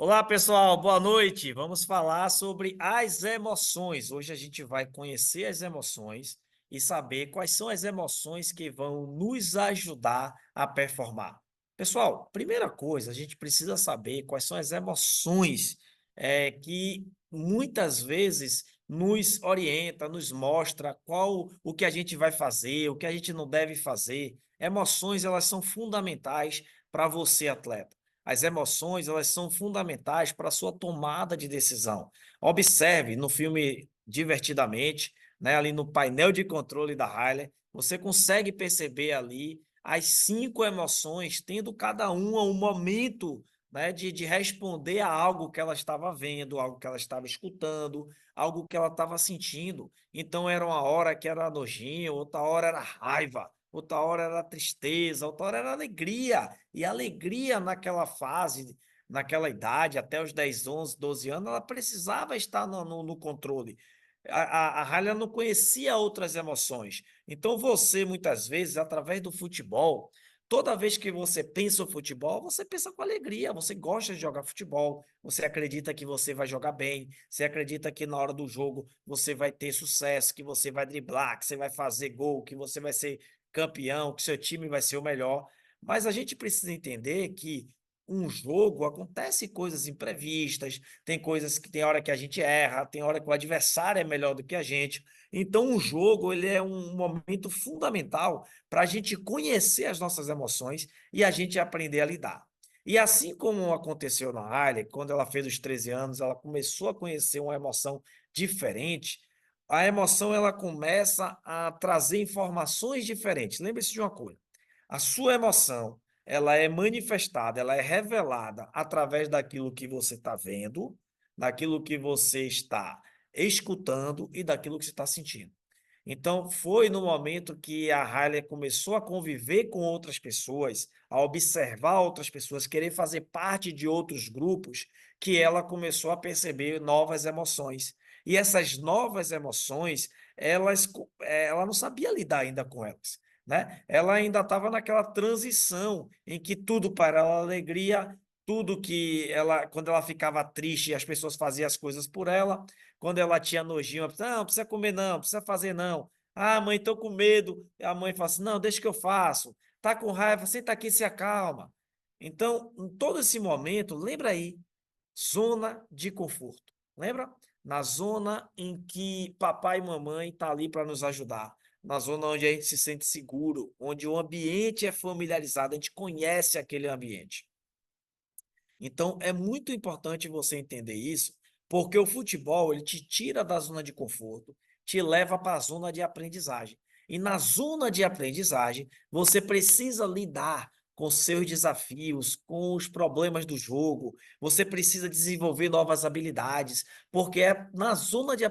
Olá, pessoal, boa noite. Vamos falar sobre as emoções. Hoje a gente vai conhecer as emoções e saber quais são as emoções que vão nos ajudar a performar. Pessoal, primeira coisa, a gente precisa saber quais são as emoções que muitas vezes nos orienta, nos mostra qual o que a gente vai fazer, o que a gente não deve fazer. Emoções, elas são fundamentais para você, atleta. As emoções, elas são fundamentais para a sua tomada de decisão. Observe no filme Divertidamente, né, ali no painel de controle da Riley, você consegue perceber ali as 5 emoções, tendo cada uma um momento, né, de responder a algo que ela estava vendo, algo que ela estava escutando, algo que ela estava sentindo. Então era uma hora que era nojinho, outra hora era raiva, outra hora era tristeza, outra hora era alegria. E a alegria naquela fase, naquela idade, até os 10, 11, 12 anos, ela precisava estar no controle. A Halia não conhecia outras emoções. Então você, muitas vezes, através do futebol, toda vez que você pensa o futebol, você pensa com alegria, você gosta de jogar futebol, você acredita que você vai jogar bem, você acredita que na hora do jogo você vai ter sucesso, que você vai driblar, que você vai fazer gol, que você vai ser campeão, que seu time vai ser o melhor. Mas a gente precisa entender que um jogo acontece coisas imprevistas, tem coisas que tem hora que a gente erra, tem hora que o adversário é melhor do que a gente. Então, um jogo ele é um momento fundamental para a gente conhecer as nossas emoções e a gente aprender a lidar. E assim como aconteceu na Hailey, quando ela fez os 13 anos, ela começou a conhecer uma emoção diferente. A emoção ela começa a trazer informações diferentes. Lembre-se de uma coisa: a sua emoção ela é manifestada, ela é revelada através daquilo que você está vendo, daquilo que você está escutando e daquilo que você está sentindo. Então, foi no momento que a Hailey começou a conviver com outras pessoas, a observar outras pessoas, querer fazer parte de outros grupos, que ela começou a perceber novas emoções. E essas novas emoções, ela não sabia lidar ainda com elas, né? Ela ainda estava naquela transição em que tudo para ela era alegria, tudo que ela, quando ela ficava triste, as pessoas faziam as coisas por ela, quando ela tinha nojinho, ela não, precisa comer não, precisa fazer não. Ah, mãe, estou com medo. A mãe fala assim, não, deixa que eu faço. Tá com raiva, senta aqui e se acalma. Então, em todo esse momento, lembra aí, zona de conforto. Lembra? Na zona em que papai e mamãe estão ali para nos ajudar. Na zona onde a gente se sente seguro, onde o ambiente é familiarizado, a gente conhece aquele ambiente. Então, é muito importante você entender isso, porque o futebol ele te tira da zona de conforto, te leva para a zona de aprendizagem. E na zona de aprendizagem, você precisa lidar com seus desafios, com os problemas do jogo, você precisa desenvolver novas habilidades, porque é na zona de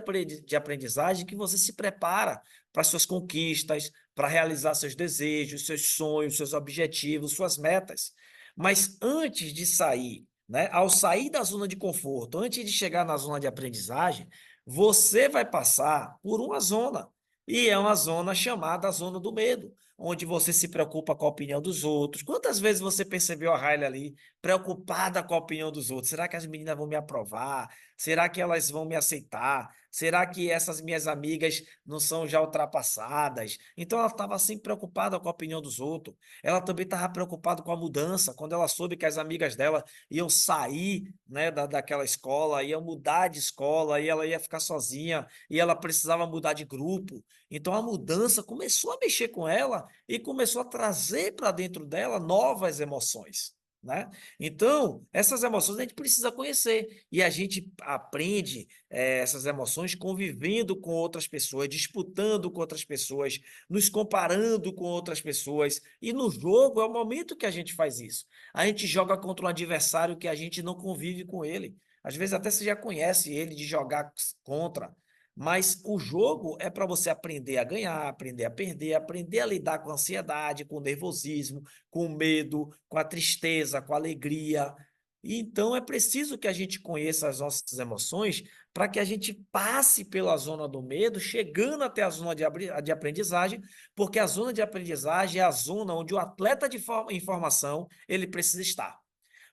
aprendizagem que você se prepara para suas conquistas, para realizar seus desejos, seus sonhos, seus objetivos, suas metas. Mas antes de sair, né, ao sair da zona de conforto, antes de chegar na zona de aprendizagem, você vai passar por uma zona. E é uma zona chamada zona do medo, onde você se preocupa com a opinião dos outros. Quantas vezes você percebeu a Riley ali preocupada com a opinião dos outros? Será que as meninas vão me aprovar? Será que elas vão me aceitar? Será que essas minhas amigas não são já ultrapassadas? Então ela estava sempre preocupada com a opinião dos outros. Ela também estava preocupada com a mudança, quando ela soube que as amigas dela iam sair, né, daquela escola, iam mudar de escola, e ela ia ficar sozinha, e ela precisava mudar de grupo. Então a mudança começou a mexer com ela e começou a trazer para dentro dela novas emoções. Né? Então, essas emoções a gente precisa conhecer e a gente aprende essas emoções convivendo com outras pessoas, disputando com outras pessoas, nos comparando com outras pessoas. E no jogo é o momento que a gente faz isso. A gente joga contra um adversário que a gente não convive com ele. Às vezes até você já conhece ele de jogar contra. Mas o jogo é para você aprender a ganhar, aprender a perder, aprender a lidar com a ansiedade, com o nervosismo, com o medo, com a tristeza, com a alegria. E então é preciso que a gente conheça as nossas emoções para que a gente passe pela zona do medo, chegando até a zona de aprendizagem, porque a zona de aprendizagem é a zona onde o atleta de informação ele precisa estar.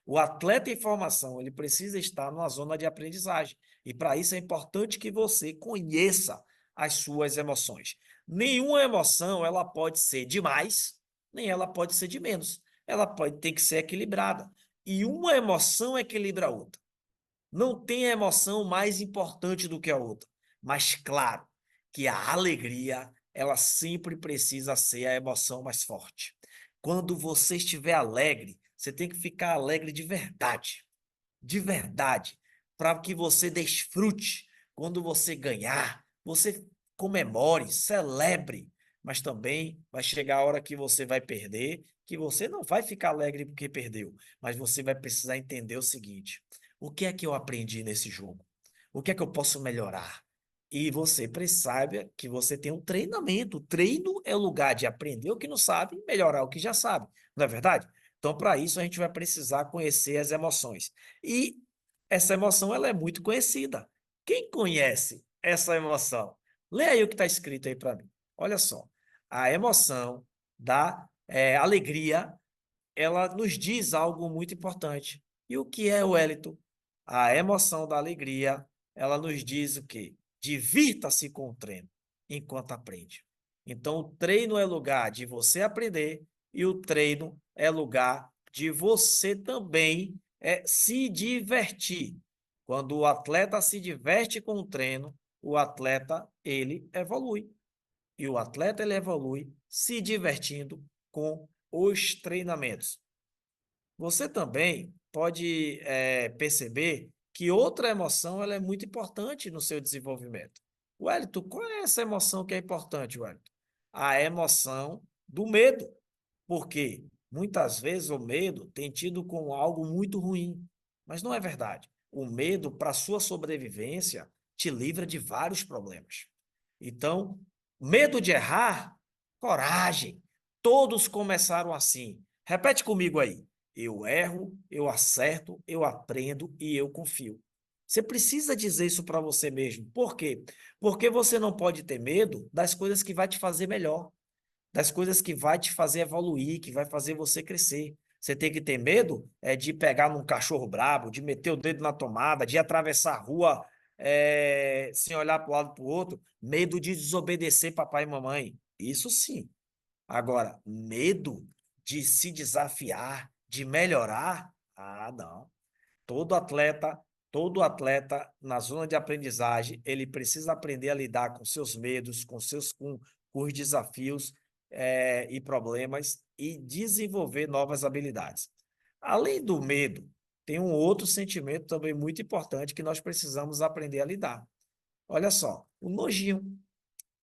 O atleta em formação, ele precisa estar numa zona de aprendizagem. E para isso é importante que você conheça as suas emoções. Nenhuma emoção, ela pode ser de mais, nem ela pode ser de menos. Ela pode ter que ser equilibrada. E uma emoção equilibra a outra. Não tem emoção mais importante do que a outra. Mas claro que a alegria, ela sempre precisa ser a emoção mais forte. Quando você estiver alegre, você tem que ficar alegre de verdade, para que você desfrute. Quando você ganhar, você comemore, celebre, mas também vai chegar a hora que você vai perder, que você não vai ficar alegre porque perdeu, mas você vai precisar entender o seguinte: o que é que eu aprendi nesse jogo? O que é que eu posso melhorar? E você saiba que você tem um treinamento. O treino é o lugar de aprender o que não sabe e melhorar o que já sabe, não é verdade? Então, para isso, a gente vai precisar conhecer as emoções. E essa emoção ela é muito conhecida. Quem conhece essa emoção? Lê aí o que está escrito aí para mim. Olha só. A emoção da alegria, ela nos diz algo muito importante. E o que é, Wellington? A emoção da alegria, ela nos diz o quê? Divirta-se com o treino enquanto aprende. Então, o treino é lugar de você aprender e o treino é lugar de você também se divertir. Quando o atleta se diverte com o treino, o atleta, ele evolui. E o atleta, ele evolui se divertindo com os treinamentos. Você também pode perceber que outra emoção ela é muito importante no seu desenvolvimento. Wellington, qual é essa emoção que é importante, Wellington? A emoção do medo. Porque muitas vezes o medo tem tido como algo muito ruim, mas não é verdade. O medo, para sua sobrevivência, te livra de vários problemas. Então, medo de errar, coragem. Todos começaram assim. Repete comigo aí. Eu erro, eu acerto, eu aprendo e eu confio. Você precisa dizer isso para você mesmo. Por quê? Porque você não pode ter medo das coisas que vai te fazer melhor, das coisas que vai te fazer evoluir, que vai fazer você crescer. Você tem que ter medo de pegar num cachorro brabo, de meter o dedo na tomada, de atravessar a rua sem olhar para o lado para o outro, medo de desobedecer papai e mamãe. Isso sim. Agora, medo de se desafiar, de melhorar? Ah, não. Todo atleta, todo atleta na zona de aprendizagem, ele precisa aprender a lidar com seus medos, com os desafios e problemas e desenvolver novas habilidades. Além do medo, tem um outro sentimento também muito importante que nós precisamos aprender a lidar. Olha só, o nojinho.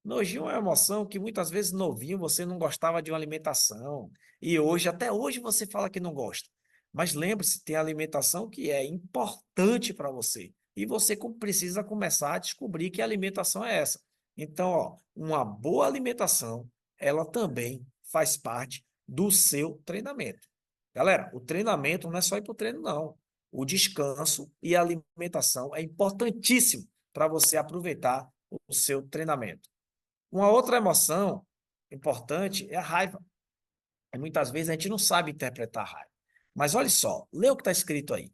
Nojinho é uma emoção que muitas vezes novinho você não gostava de uma alimentação e hoje, até hoje você fala que não gosta. Mas lembre-se, tem alimentação que é importante para você e você precisa começar a descobrir que alimentação é essa. Então, ó, uma boa alimentação, ela também faz parte do seu treinamento. Galera, o treinamento não é só ir para o treino, não. O descanso e a alimentação é importantíssimo para você aproveitar o seu treinamento. Uma outra emoção importante é a raiva. E muitas vezes a gente não sabe interpretar a raiva. Mas olha só, lê o que está escrito aí.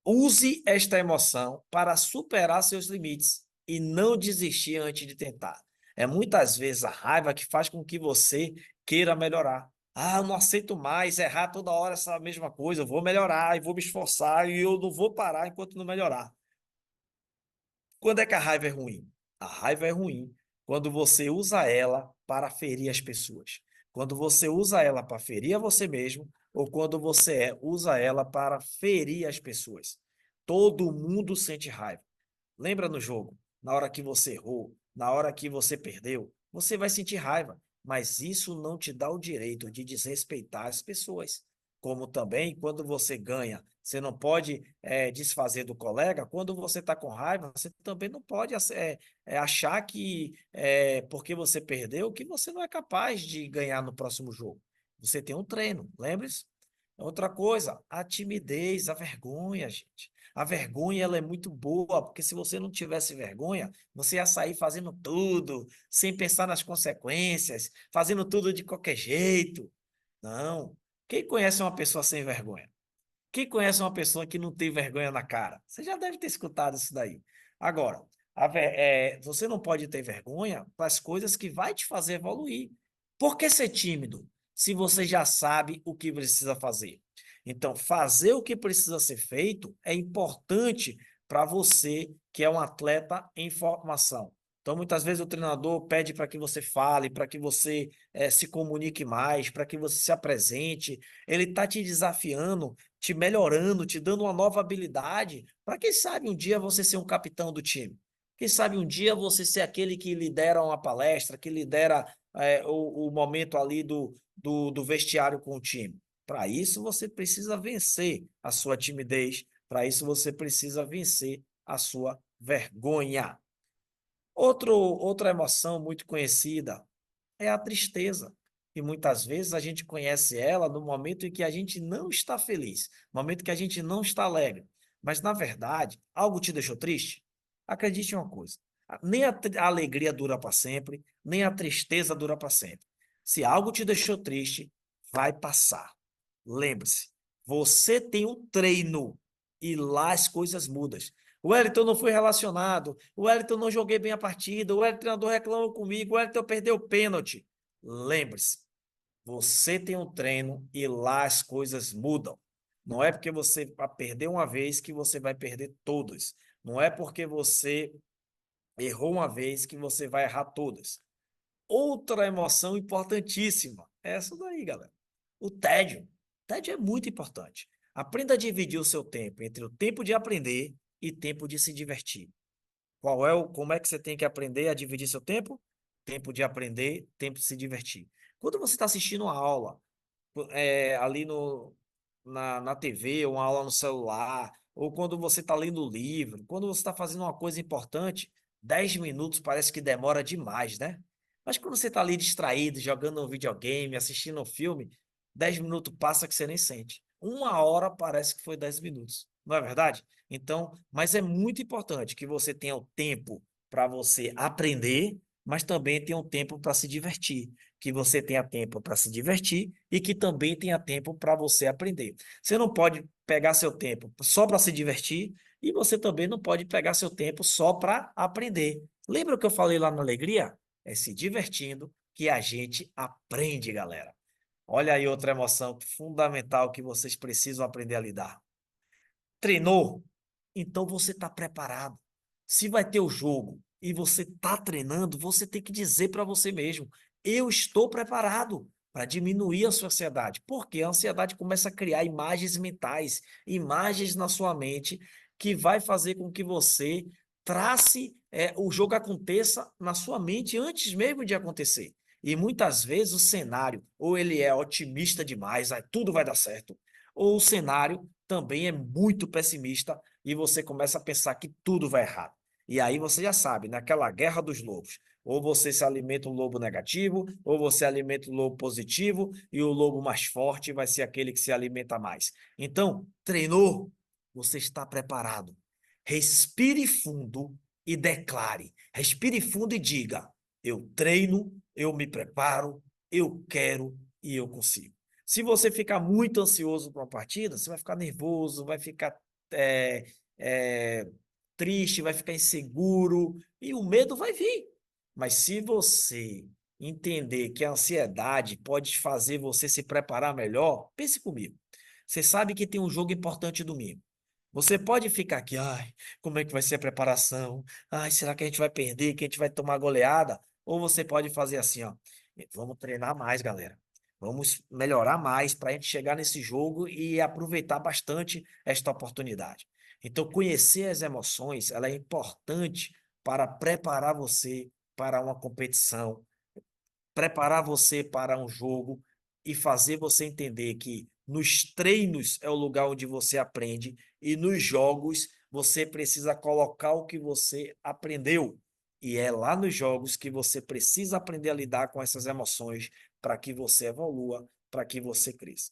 Use esta emoção para superar seus limites e não desistir antes de tentar. É muitas vezes a raiva que faz com que você queira melhorar. Ah, eu não aceito mais errar toda hora essa mesma coisa. Eu vou melhorar e vou me esforçar e eu não vou parar enquanto não melhorar. Quando é que a raiva é ruim? A raiva é ruim quando você usa ela para ferir as pessoas. Quando você usa ela para ferir a você mesmo ou quando você usa ela para ferir as pessoas. Todo mundo sente raiva. Lembra no jogo, na hora que você errou, na hora que você perdeu, você vai sentir raiva, mas isso não te dá o direito de desrespeitar as pessoas. Como também, quando você ganha, você não pode desfazer do colega. Quando você está com raiva, você também não pode achar que, porque você perdeu, que você não é capaz de ganhar no próximo jogo. Você tem um treino, lembre-se? Outra coisa, a timidez, a vergonha, gente. A vergonha ela é muito boa, porque se você não tivesse vergonha, você ia sair fazendo tudo, sem pensar nas consequências, fazendo tudo de qualquer jeito. Não. Quem conhece uma pessoa sem vergonha? Quem conhece uma pessoa que não tem vergonha na cara? Você já deve ter escutado isso daí. Agora, você não pode ter vergonha das coisas que vai te fazer evoluir. Por que ser tímido se você já sabe o que precisa fazer? Então, fazer o que precisa ser feito é importante para você que é um atleta em formação. Então, muitas vezes o treinador pede para que você fale, para que você se comunique mais, para que você se apresente. Ele está te desafiando, te melhorando, te dando uma nova habilidade, para quem sabe um dia você ser um capitão do time. Quem sabe um dia você ser aquele que lidera uma palestra, que lidera o momento ali do vestiário com o time. Para isso você precisa vencer a sua timidez, para isso você precisa vencer a sua vergonha. Outra emoção muito conhecida é a tristeza. E muitas vezes a gente conhece ela no momento em que a gente não está feliz, no momento que a gente não está alegre. Mas, na verdade, algo te deixou triste? Acredite em uma coisa: nem a alegria dura para sempre, nem a tristeza dura para sempre. Se algo te deixou triste, vai passar. Lembre-se, você tem um treino e lá as coisas mudam. O Wellington não foi relacionado, o Wellington não joguei bem a partida, o Wellington treinador reclamou comigo, o Wellington perdeu o pênalti. Lembre-se, você tem um treino e lá as coisas mudam. Não é porque você vai perder uma vez que você vai perder todas. Não é porque você errou uma vez que você vai errar todas. Outra emoção importantíssima, é essa daí, galera. O tédio. O tédio é muito importante. Aprenda a dividir o seu tempo entre o tempo de aprender e tempo de se divertir. Como é que você tem que aprender a dividir seu tempo? Tempo de aprender, tempo de se divertir. Quando você está assistindo uma aula, ali na TV, uma aula no celular, ou quando você está lendo o livro, quando você está fazendo uma coisa importante, 10 minutos parece que demora demais, né? Mas quando você está ali distraído, jogando um videogame, assistindo um filme, 10 minutos passa que você nem sente. Uma hora parece que foi 10 minutos, não é verdade? Então, mas é muito importante que você tenha o tempo para você aprender, mas também tenha o tempo para se divertir, que você tenha tempo para se divertir e que também tenha tempo para você aprender. Você não pode pegar seu tempo só para se divertir e você também não pode pegar seu tempo só para aprender. Lembra o que eu falei lá na Alegria? É se divertindo que a gente aprende, galera. Olha aí outra emoção fundamental que vocês precisam aprender a lidar. Treinou? Então você está preparado. Se vai ter o jogo e você está treinando, você tem que dizer para você mesmo: eu estou preparado para diminuir a sua ansiedade. Porque a ansiedade começa a criar imagens mentais, imagens na sua mente, que vai fazer com que você trace, o jogo aconteça na sua mente antes mesmo de acontecer. E muitas vezes o cenário, ou ele é otimista demais, aí tudo vai dar certo, ou o cenário também é muito pessimista e você começa a pensar que tudo vai errado. E aí você já sabe, naquela guerra dos lobos, ou você se alimenta um lobo negativo, ou você alimenta um lobo positivo, e o lobo mais forte vai ser aquele que se alimenta mais. Então, treinou, você está preparado. Respire fundo e declare. Respire fundo e diga: eu treino, eu me preparo, eu quero e eu consigo. Se você ficar muito ansioso para uma partida, você vai ficar nervoso, vai ficar é, é, triste, vai ficar inseguro e o medo vai vir. Mas se você entender que a ansiedade pode fazer você se preparar melhor, pense comigo. Você sabe que tem um jogo importante domingo. Você pode ficar aqui, ai, como é que vai ser a preparação? Ai, será que a gente vai perder, que a gente vai tomar goleada? Ou você pode fazer assim, ó, vamos treinar mais, galera. Vamos melhorar mais para a gente chegar nesse jogo e aproveitar bastante esta oportunidade. Então, conhecer as emoções, ela é importante para preparar você para uma competição, preparar você para um jogo e fazer você entender que nos treinos é o lugar onde você aprende e nos jogos você precisa colocar o que você aprendeu. E é lá nos jogos que você precisa aprender a lidar com essas emoções para que você evolua, para que você cresça.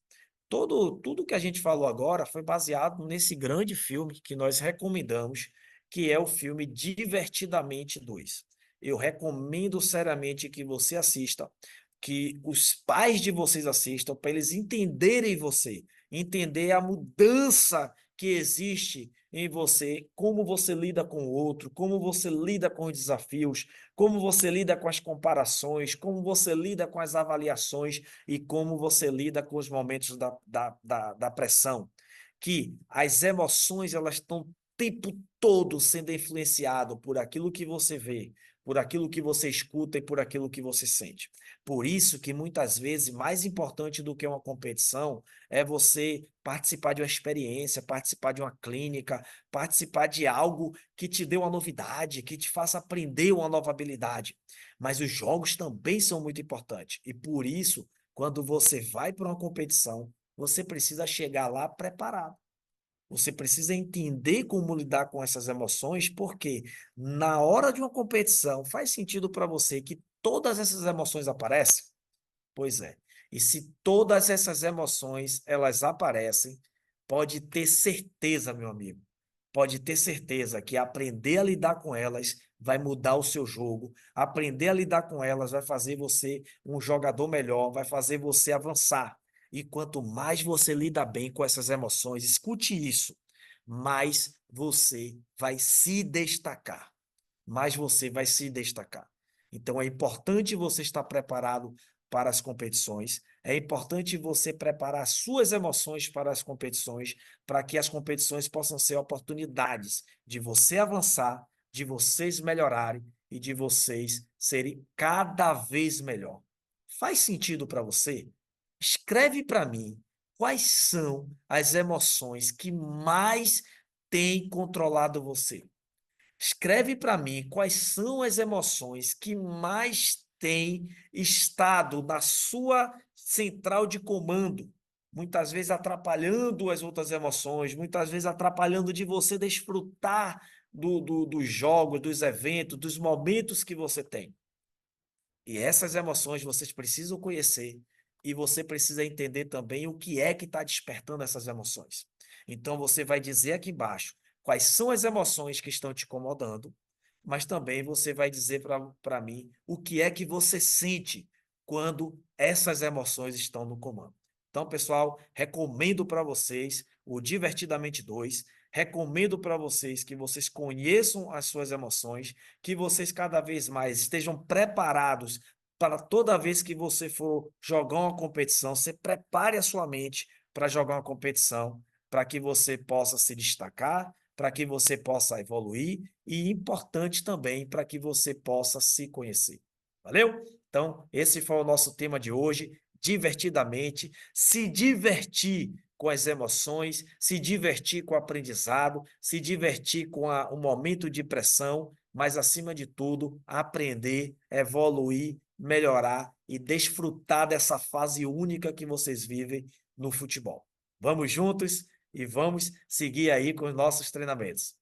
Tudo que a gente falou agora foi baseado nesse grande filme que nós recomendamos, que é o filme Divertidamente 2. Eu recomendo seriamente que você assista, que os pais de vocês assistam, para eles entenderem você entender a mudança que existe em você, como você lida com o outro, como você lida com os desafios, como você lida com as comparações, como você lida com as avaliações e como você lida com os momentos da pressão. Que as emoções elas estão o tempo todo sendo influenciado por aquilo que você vê, por aquilo que você escuta e por aquilo que você sente. Por isso que muitas vezes mais importante do que uma competição é você participar de uma experiência, participar de uma clínica, participar de algo que te dê uma novidade, que te faça aprender uma nova habilidade. Mas os jogos também são muito importantes. E por isso, quando você vai para uma competição, você precisa chegar lá preparado. Você precisa entender como lidar com essas emoções, porque na hora de uma competição faz sentido para você que todas essas emoções aparecem? Pois é. E se todas essas emoções elas aparecem, pode ter certeza, meu amigo, pode ter certeza que aprender a lidar com elas vai mudar o seu jogo. Aprender a lidar com elas vai fazer você um jogador melhor, vai fazer você avançar. E quanto mais você lida bem com essas emoções, escute isso, mais você vai se destacar. Mais você vai se destacar. Então é importante você estar preparado para as competições, é importante você preparar suas emoções para as competições, para que as competições possam ser oportunidades de você avançar, de vocês melhorarem e de vocês serem cada vez melhor. Faz sentido para você? Escreve para mim quais são as emoções que mais têm controlado você. Escreve para mim quais são as emoções que mais têm estado na sua central de comando, muitas vezes atrapalhando as outras emoções, muitas vezes atrapalhando de você desfrutar dos jogos, dos eventos, dos momentos que você tem. E essas emoções vocês precisam conhecer e você precisa entender também o que é que está despertando essas emoções. Então você vai dizer aqui embaixo quais são as emoções que estão te incomodando, mas também você vai dizer para mim o que é que você sente quando essas emoções estão no comando. Então, pessoal, recomendo para vocês o Divertidamente 2. Recomendo para vocês que vocês conheçam as suas emoções, que vocês cada vez mais estejam preparados para toda vez que você for jogar uma competição, você prepare a sua mente para jogar uma competição, para que você possa se destacar, para que você possa evoluir e importante também para que você possa se conhecer. Valeu? Então, esse foi o nosso tema de hoje, divertidamente, se divertir com as emoções, se divertir com o aprendizado, se divertir com o momento de pressão, mas, acima de tudo, aprender, evoluir, melhorar e desfrutar dessa fase única que vocês vivem no futebol. Vamos juntos e vamos seguir aí com os nossos treinamentos.